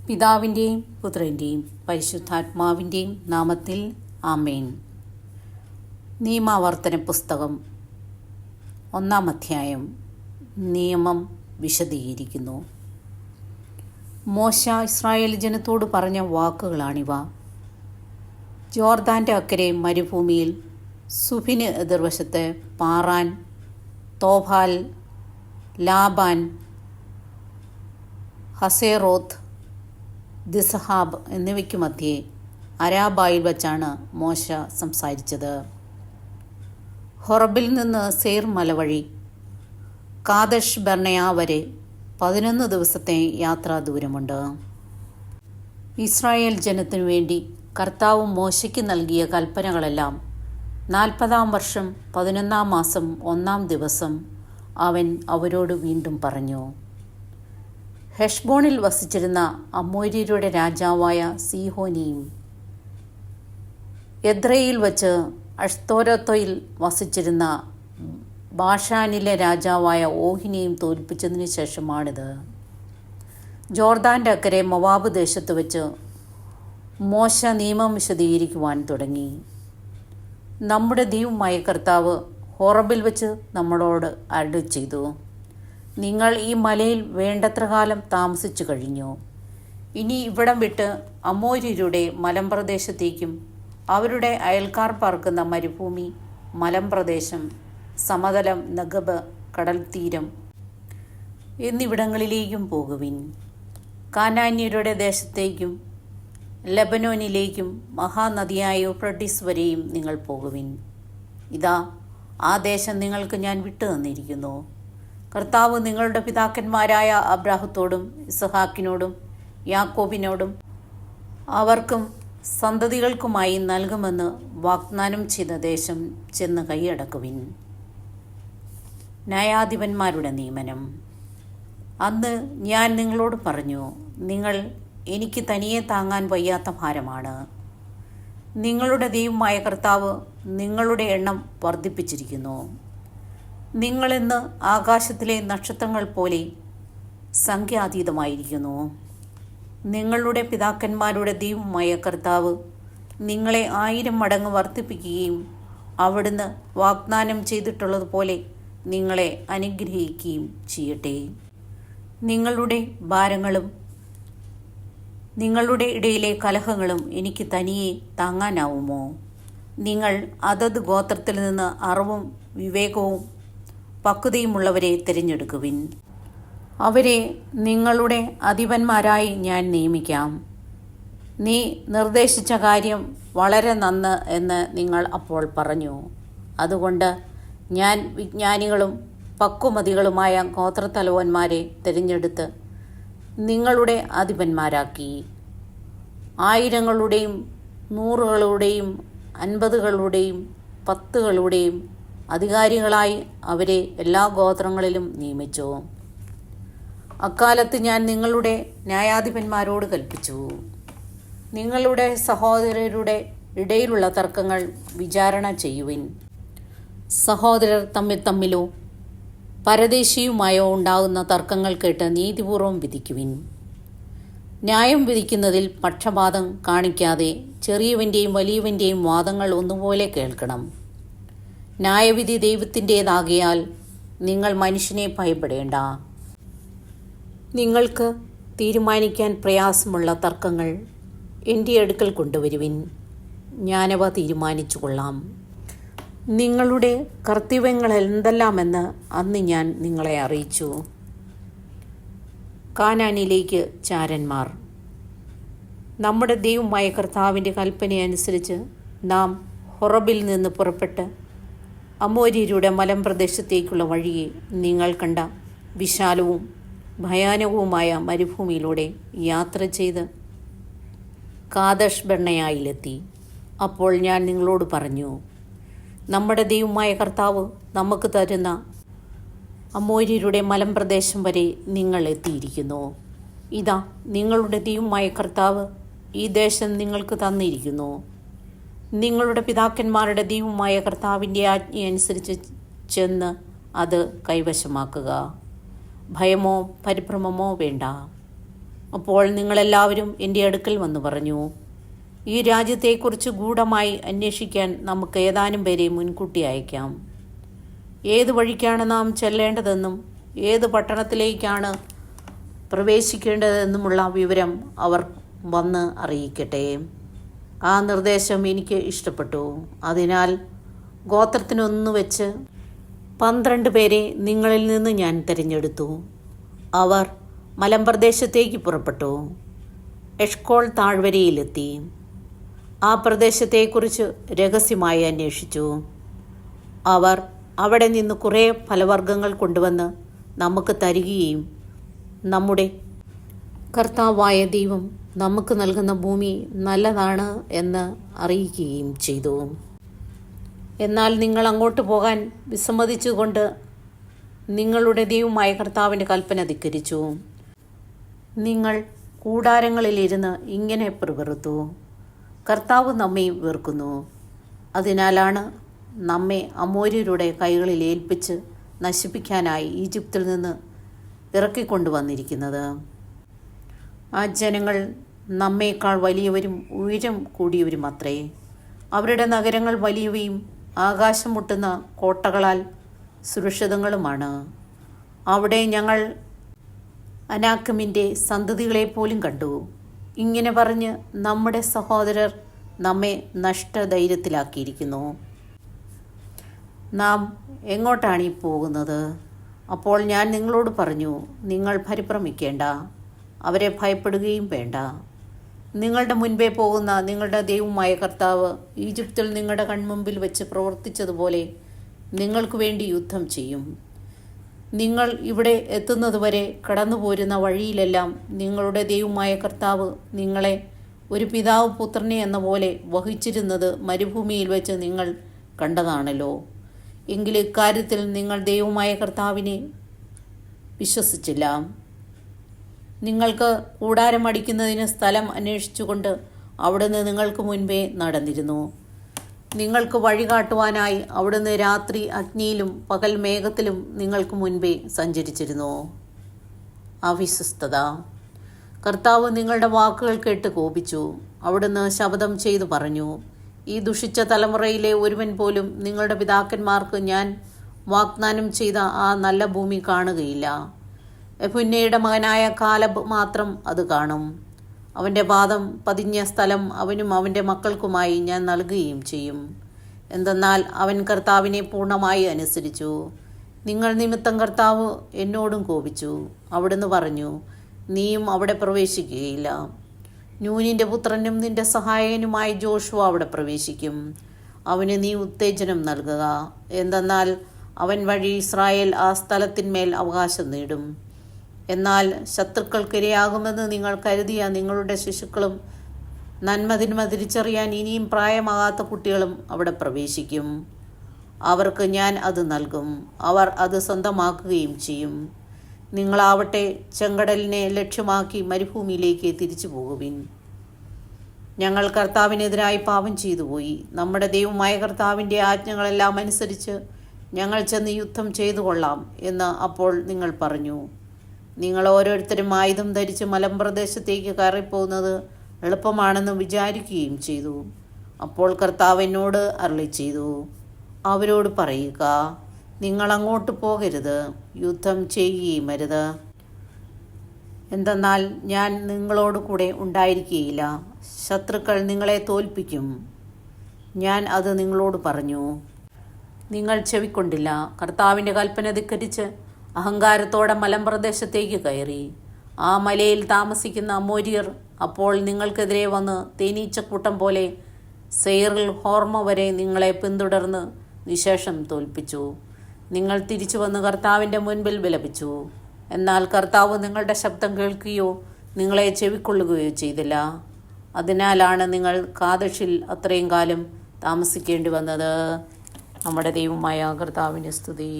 പിതാവിൻ്റെയും പുത്രൻ്റെയും പരിശുദ്ധാത്മാവിൻ്റെയും നാമത്തിൽ ആമേൻ. നിയമാവർത്തന പുസ്തകം 1-ാം അധ്യായം. നിയമം വിശദീകരിക്കുന്നു. മോശ ഇസ്രായേൽ ജനത്തോട് പറഞ്ഞ വാക്കുകളാണിവ. ജോർദാൻ്റെ അക്കരെ മരുഭൂമിയിൽ സുഫിന് എതിർവശത്ത് പാറാൻ, തോബാൽ, ലാബാൻ, ഹസേറോത്ത്, ദിസഹാബ് എന്നിവയ്ക്ക് മധ്യേ അരാബായിൽ വച്ചാണ് മോശ സംസാരിച്ചത്. ഹൊറബിൽ നിന്ന് സേർ മല വഴി കാദഷ് ബർണയ വരെ 11 ദിവസത്തെ യാത്രാ ദൂരമുണ്ട്. ഇസ്രായേൽ ജനത്തിനു വേണ്ടി കർത്താവ് മോശയ്ക്ക് നൽകിയ കൽപ്പനകളെല്ലാം 40-ാം വർഷം 11-ാം മാസം 1-ാം ദിവസം അവൻ അവരോട് വീണ്ടും പറഞ്ഞു. ഹെഷ്ബോണിൽ വസിച്ചിരുന്ന അമോര്യരുടെ രാജാവായ സീഹോനെയും എദ്രയിൽ വച്ച് അഷ്തോരത്തോയിൽ വസിച്ചിരുന്ന ബാഷാനിലെ രാജാവായ ഓഹിനെയും തോൽപ്പിച്ചതിന് ശേഷമാണിത്. ജോർദാൻ്റെ അക്കരെ മൊവാബ് ദേശത്ത് വെച്ച് മോശ നിയമം വിശദീകരിക്കുവാൻ തുടങ്ങി. നമ്മുടെ ദൈവമായ കർത്താവ് ഹോറബിൽ വെച്ച് നമ്മളോട് അരുളി ചെയ്തു, നിങ്ങൾ ഈ മലയിൽ വേണ്ടത്ര കാലം താമസിച്ചു കഴിഞ്ഞു. ഇനി ഇവിടം വിട്ട് അമോര്യരുടെ മലമ്പ്രദേശത്തേക്കും അവരുടെ അയൽക്കാർ പാർക്കുന്ന മരുഭൂമി, മലമ്പ്രദേശം, സമതലം, നഗബ്, കടൽ തീരം എന്നിവിടങ്ങളിലേക്കും പോകുവിൻ. കാനാന്യരുടെ ദേശത്തേക്കും ലെബനോനിലേക്കും മഹാനദിയായ യൂഫ്രട്ടീസ് വരെയും നിങ്ങൾ പോകുവിൻ. ഇതാ, ആ ദേശം നിങ്ങൾക്ക് ഞാൻ വിട്ടു തന്നിരിക്കുന്നു. കർത്താവ് നിങ്ങളുടെ പിതാക്കന്മാരായ അബ്രാഹത്തോടും ഇസഹാക്കിനോടും യാക്കോബിനോടും അവർക്കും സന്തതികൾക്കുമായി നൽകുമെന്ന് വാഗ്ദാനം ചെയ്ത ദേശം ചെന്ന് കൈയടക്കുവിൻ. ന്യായാധിപന്മാരുടെ നിയമനം. അന്ന് ഞാൻ നിങ്ങളോട് പറഞ്ഞു, നിങ്ങൾ എനിക്ക് തനിയെ താങ്ങാൻ വയ്യാത്ത ഭാരമാണ്. നിങ്ങളുടെ ദൈവമായ കർത്താവ് നിങ്ങളുടെ എണ്ണം വർദ്ധിപ്പിച്ചിരിക്കുന്നു. നിങ്ങളിന്ന് ആകാശത്തിലെ നക്ഷത്രങ്ങൾ പോലെ സംഖ്യാതീതമായിരിക്കുന്നു. നിങ്ങളുടെ പിതാക്കന്മാരുടെ ദൈവമായ കർത്താവ് നിങ്ങളെ 1000 മടങ്ങ് വർദ്ധിപ്പിക്കുകയും അവിടുന്ന് വാഗ്ദാനം ചെയ്തിട്ടുള്ളതുപോലെ നിങ്ങളെ അനുഗ്രഹിക്കുകയും ചെയ്യട്ടെ. നിങ്ങളുടെ ഭാരങ്ങളും നിങ്ങളുടെ ഇടയിലെ കലഹങ്ങളും എനിക്ക് തനിയെ താങ്ങാനാവുമോ? നിങ്ങൾ അതത് ഗോത്രത്തിൽ നിന്ന് അറിവും വിവേകവും പക്വതയുമുള്ളവരെ തിരഞ്ഞെടുക്കുവിൻ. അവരെ നിങ്ങളുടെ അധിപന്മാരായി ഞാൻ നിയമിക്കാം. നീ നിർദ്ദേശിച്ച കാര്യം വളരെ നന്ന് എന്ന് നിങ്ങൾ അപ്പോൾ പറഞ്ഞു. അതുകൊണ്ട് ഞാൻ വിജ്ഞാനികളും പക്വമതികളുമായ ഗോത്രത്തലവന്മാരെ തിരഞ്ഞെടുത്ത് നിങ്ങളുടെ അധിപന്മാരാക്കി. 1000കളുടെയും 100കളുടെയും 50കളുടെയും 10കളുടെയും അധികാരികളായി അവരെ എല്ലാ ഗോത്രങ്ങളിലും നിയമിച്ചു. അക്കാലത്ത് ഞാൻ നിങ്ങളുടെ ന്യായാധിപന്മാരോട് കൽപ്പിച്ചു, നിങ്ങളുടെ സഹോദരരുടെ ഇടയിലുള്ള തർക്കങ്ങൾ വിചാരണ ചെയ്യുവിൻ. സഹോദരർ തമ്മിലോ പരദേശിയുമായോ ഉണ്ടാകുന്ന തർക്കങ്ങൾ കേട്ട് നീതിപൂർവം വിധിക്കുവിൻ. ന്യായം വിധിക്കുന്നതിൽ പക്ഷപാതം കാണിക്കാതെ ചെറിയവൻ്റെയും വലിയവൻ്റെയും വാദങ്ങൾ ഒന്നുപോലെ കേൾക്കണം. ന്യായവിധി ദൈവത്തിൻ്റേതാകിയാൽ നിങ്ങൾ മനുഷ്യനെ ഭയപ്പെടേണ്ട. നിങ്ങൾക്ക് തീരുമാനിക്കാൻ പ്രയാസമുള്ള തർക്കങ്ങൾ എൻ്റെ അടുക്കൽ കൊണ്ടുവരുവിൻ, ഞാനവ തീരുമാനിച്ചു കൊള്ളാം. നിങ്ങളുടെ കർത്തവ്യങ്ങൾ എന്തെല്ലാമെന്ന് അന്ന് ഞാൻ നിങ്ങളെ അറിയിച്ചു. കാനാനിലേക്ക് ചാരന്മാർ. നമ്മുടെ ദൈവമായ കർത്താവിൻ്റെ കൽപ്പനയനുസരിച്ച് നാം ഹൊറബിൽ നിന്ന് പുറപ്പെട്ട് അമോര്യരുടെ മലമ്പ്രദേശത്തേക്കുള്ള വഴിയെ നിങ്ങൾ കണ്ട വിശാലവും ഭയാനകവുമായ മരുഭൂമിയിലൂടെ യാത്ര ചെയ്ത് കാദഷ് ബർണയായിലെത്തി. അപ്പോൾ ഞാൻ നിങ്ങളോട് പറഞ്ഞു, നമ്മുടെ ദൈവമായ കർത്താവ് നമുക്ക് തരുന്ന അമോര്യരുടെ മലമ്പ്രദേശം വരെ നിങ്ങൾ എത്തിയിരിക്കുന്നു. ഇതാ, നിങ്ങളുടെ ദൈവമായ കർത്താവ് ഈ ദേശം നിങ്ങൾക്ക് തന്നിരിക്കുന്നു. നിങ്ങളുടെ പിതാക്കന്മാരുടെ ദൈവമായ കർത്താവിൻ്റെ ആജ്ഞയനുസരിച്ച് ചെന്ന് അത് കൈവശമാക്കുക. ഭയമോ പരിഭ്രമമോ വേണ്ട. അപ്പോൾ നിങ്ങളെല്ലാവരും എൻ്റെ അടുക്കൽ വന്നു പറഞ്ഞു, ഈ രാജ്യത്തെക്കുറിച്ച് ഗൂഢമായി അന്വേഷിക്കാൻ നമുക്ക് ഏതാനും പേരെ മുൻകൂട്ടി അയക്കാം. ഏത് വഴിക്കാണ് നാം ചെല്ലേണ്ടതെന്നും ഏത് പട്ടണത്തിലേക്കാണ് പ്രവേശിക്കേണ്ടതെന്നുമുള്ള വിവരം അവർ വന്ന് അറിയിക്കട്ടെ. ആ നിർദ്ദേശം എനിക്ക് ഇഷ്ടപ്പെട്ടു. അതിനാൽ ഗോത്രത്തിനൊന്നു വെച്ച് 12 പേരെ നിങ്ങളിൽ നിന്ന് ഞാൻ തിരഞ്ഞെടുത്തു. അവർ മലമ്പ്രദേശത്തേക്ക് പുറപ്പെട്ടു. എഷ്കോൾ താഴ്വരയിലെത്തി. ആ പ്രദേശത്തെക്കുറിച്ച് രഹസ്യമായി അന്വേഷിച്ചു. അവർ അവിടെ നിന്ന് കുറേ ഫലവർഗ്ഗങ്ങൾ കൊണ്ടുവന്ന് നമുക്ക് തരികയും നമ്മുടെ കർത്താവായ ദൈവം നമുക്ക് നൽകുന്ന ഭൂമി നല്ലതാണ് എന്ന് അറിയിക്കുകയും ചെയ്തു. എന്നാൽ നിങ്ങൾ അങ്ങോട്ട് പോകാൻ വിസമ്മതിച്ചുകൊണ്ട് നിങ്ങളുടെ ദൈവമായ കർത്താവിൻ്റെ കൽപ്പന ധിക്കരിച്ചു. നിങ്ങൾ കൂടാരങ്ങളിലിരുന്ന് ഇങ്ങനെ പിറുപിറുത്തു, കർത്താവ് നമ്മെ വെറുക്കുന്നു. അതിനാലാണ് നമ്മെ അമോര്യരുടെ കൈകളിൽ ഏൽപ്പിച്ച് നശിപ്പിക്കാനായി ഈജിപ്തിൽ നിന്ന് ഇറക്കിക്കൊണ്ടുവന്നിരിക്കുന്നത്. ആ ജനങ്ങൾ നമ്മേക്കാൾ വലിയവരും ഉയരം കൂടിയവരും അത്രേ. അവരുടെ നഗരങ്ങൾ വലിയവയും ആകാശം മുട്ടുന്ന കോട്ടകളാൽ സുരക്ഷിതങ്ങളുമാണ്. അവിടെ ഞങ്ങൾ അനാക്കമിൻ്റെ സന്തതികളെപ്പോലും കണ്ടു. ഇങ്ങനെ പറഞ്ഞ് നമ്മുടെ സഹോദരർ നമ്മെ നഷ്ടധൈര്യത്തിലാക്കിയിരിക്കുന്നു. നാം എങ്ങോട്ടാണ് ഈ പോകുന്നത്? അപ്പോൾ ഞാൻ നിങ്ങളോട് പറഞ്ഞു, നിങ്ങൾ പരിഭ്രമിക്കേണ്ട, അവരെ ഭയപ്പെടുകയും വേണ്ട. നിങ്ങളുടെ മുൻപേ പോകുന്ന നിങ്ങളുടെ ദൈവമായ കർത്താവ് ഈജിപ്തിൽ നിങ്ങളുടെ കൺമുമ്പിൽ വെച്ച് പ്രവർത്തിച്ചതുപോലെ നിങ്ങൾക്ക് വേണ്ടി യുദ്ധം ചെയ്യും. നിങ്ങൾ ഇവിടെ എത്തുന്നതുവരെ കടന്നു പോരുന്ന വഴിയിലെല്ലാം നിങ്ങളുടെ ദൈവമായ കർത്താവ് നിങ്ങളെ ഒരു പിതാവ് പുത്രനെ എന്ന പോലെ വഹിച്ചിരുന്നത് മരുഭൂമിയിൽ വെച്ച് നിങ്ങൾ കണ്ടതാണല്ലോ. എങ്കിലും ഇക്കാര്യത്തിൽ നിങ്ങൾ ദൈവമായ കർത്താവിനെ വിശ്വസിച്ചില്ല. നിങ്ങൾക്ക് കൂടാരമടിക്കുന്നതിന് സ്ഥലം അന്വേഷിച്ചുകൊണ്ട് അവിടുന്ന് നിങ്ങൾക്ക് മുൻപേ നടന്നിരുന്നു. നിങ്ങൾക്ക് വഴി കാട്ടുവാനായി അവിടുന്ന് രാത്രി അഗ്നിയിലും പകൽ മേഘത്തിലും നിങ്ങൾക്ക് മുൻപേ സഞ്ചരിച്ചിരുന്നു. അവിശ്വസ്തത. കർത്താവ് നിങ്ങളുടെ വാക്കുകൾ കേട്ട് കോപിച്ചു. അവിടുന്ന് ശപഥം ചെയ്തു പറഞ്ഞു, ഈ ദുഷിച്ച തലമുറയിലെ ഒരുവൻ പോലും നിങ്ങളുടെ പിതാക്കന്മാർക്ക് ഞാൻ വാഗ്ദാനം ചെയ്ത ആ നല്ല ഭൂമി കാണുകയില്ല. യെഫുന്നയുടെ മകനായ കാലബ് മാത്രം അത് കാണും. അവൻ്റെ പാദം പതിഞ്ഞ സ്ഥലം അവനും അവൻ്റെ മക്കൾക്കുമായി ഞാൻ നൽകുകയും ചെയ്യും. എന്തെന്നാൽ അവൻ കർത്താവിനെ പൂർണ്ണമായി അനുസരിച്ചു. നിങ്ങൾ നിമിത്തം കർത്താവ് എന്നോടും കോപിച്ചു. അവിടുന്ന് പറഞ്ഞു, നീയും അവിടെ പ്രവേശിക്കുകയില്ല. നൂനിൻ്റെ പുത്രനും നിന്റെ സഹായകനുമായ ജോഷുവ അവിടെ പ്രവേശിക്കും. അവന് നീ ഉത്തേജനം നൽകുക. എന്തെന്നാൽ അവൻ വഴി ഇസ്രായേൽ ആ സ്ഥലത്തിന്മേൽ അവകാശം നേടും. എന്നാൽ ശത്രുക്കൾക്കിരയാകുമെന്ന് നിങ്ങൾ കരുതിയ നിങ്ങളുടെ ശിശുക്കളും നന്മതിന്മ തിരിച്ചറിയാൻ ഇനിയും പ്രായമാകാത്ത കുട്ടികളും അവിടെ പ്രവേശിക്കും. അവർക്ക് ഞാൻ അത് നൽകും. അവർ അത് സ്വന്തമാക്കുകയും ചെയ്യും. നിങ്ങളാവട്ടെ ചെങ്കടലിനെ ലക്ഷ്യമാക്കി മരുഭൂമിയിലേക്ക് തിരിച്ചു പോകുവിൻ. ഞങ്ങൾ കർത്താവിനെതിരായി പാപം ചെയ്തുപോയി. നമ്മുടെ ദൈവമായ കർത്താവിൻ്റെ ആജ്ഞകളെല്ലാം അനുസരിച്ച് ഞങ്ങൾ ചെന്ന് യുദ്ധം ചെയ്തു കൊള്ളാം എന്ന് അപ്പോൾ നിങ്ങൾ പറഞ്ഞു. നിങ്ങൾ ഓരോരുത്തരും ആയുധം ധരിച്ച് മലമ്പ്രദേശത്തേക്ക് കയറിപ്പോകുന്നത് എളുപ്പമാണെന്ന് വിചാരിക്കുകയും ചെയ്തു. അപ്പോൾ കർത്താവ് എന്നോട് അരുളി ചെയ്തു, അവരോട് പറയുക, നിങ്ങൾ അങ്ങോട്ട് പോകരുത്, യുദ്ധം ചെയ്യുകയും അരുത്. എന്തെന്നാൽ ഞാൻ നിങ്ങളോട് കൂടെ ഉണ്ടായിരിക്കുകയില്ല. ശത്രുക്കൾ നിങ്ങളെ തോൽപ്പിക്കും. ഞാൻ അത് നിങ്ങളോട് പറഞ്ഞു. നിങ്ങൾ ചെവിക്കൊണ്ടില്ല. കർത്താവിൻ്റെ കൽപ്പന ധിക്കരിച്ച് അഹങ്കാരത്തോടെ മലമ്പ്രദേശത്തേക്ക് കയറി. ആ മലയിൽ താമസിക്കുന്ന അമോര്യർ അപ്പോൾ നിങ്ങൾക്കെതിരെ വന്ന് തേനീച്ചക്കൂട്ടം പോലെ സെയറിൽ ഹോർമ വരെ നിങ്ങളെ പിന്തുടർന്ന് നിശേഷം തോൽപ്പിച്ചു. നിങ്ങൾ തിരിച്ചു വന്ന് കർത്താവിൻ്റെ മുൻപിൽ വിലപിച്ചു. എന്നാൽ കർത്താവ് നിങ്ങളുടെ ശബ്ദം കേൾക്കുകയോ നിങ്ങളെ ചെവിക്കൊള്ളുകയോ ചെയ്തില്ല. അതിനാലാണ് നിങ്ങൾ കാദശിൽ അത്രയും കാലം താമസിക്കേണ്ടി വന്നത്. നമ്മുടെ ദൈവമായ കർത്താവിൻ്റെ സ്തുതി.